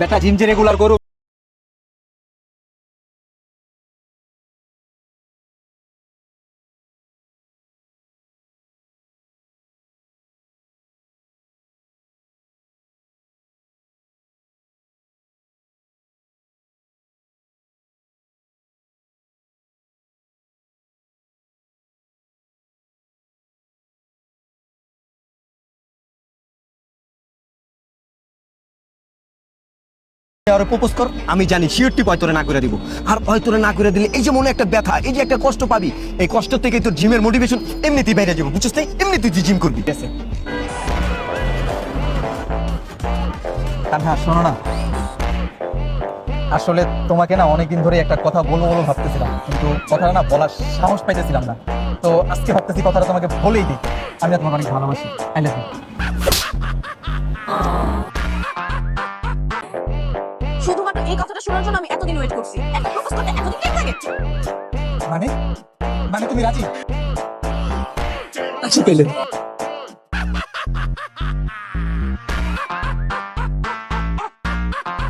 বেটা জিম যে রেগুলার করু। আরে প্রপোজ কর, আমি জানি শিওরটি পয় তোরে না করে দিব। আর পয় তোরে না করে দিলে এই যে মনে একটা ব্যথা, এই যে একটা কষ্ট পাবি, এই কষ্ট থেকে তোর জিমের মোটিভেশন এমনিতেই বাইরে যাবো, বুঝছিস? তাই এমনিতেই তুই জিম করবি। কান্না শোনো না, আসলে তোমাকে না অনেকদিন ধরে একটা কথা বলবো বলবো ভাবতেছিলাম, কিন্তু কথাটা না বলার সাহস পাইতেছিলাম না। তো আজকে ভাবতেছি কথাটা তোমাকে বলেই দিই। আমি না তোমাকে অনেক ভালোবাসি। I love you. শুধুমাত্র এই কথাটা শোনার জন্য আমি এতদিন ওয়েট করছি। একটা প্রপোজ করতে এতদিন টাইম লাগে? মানে মানে তুমি রাজি? আচ্ছা পেলে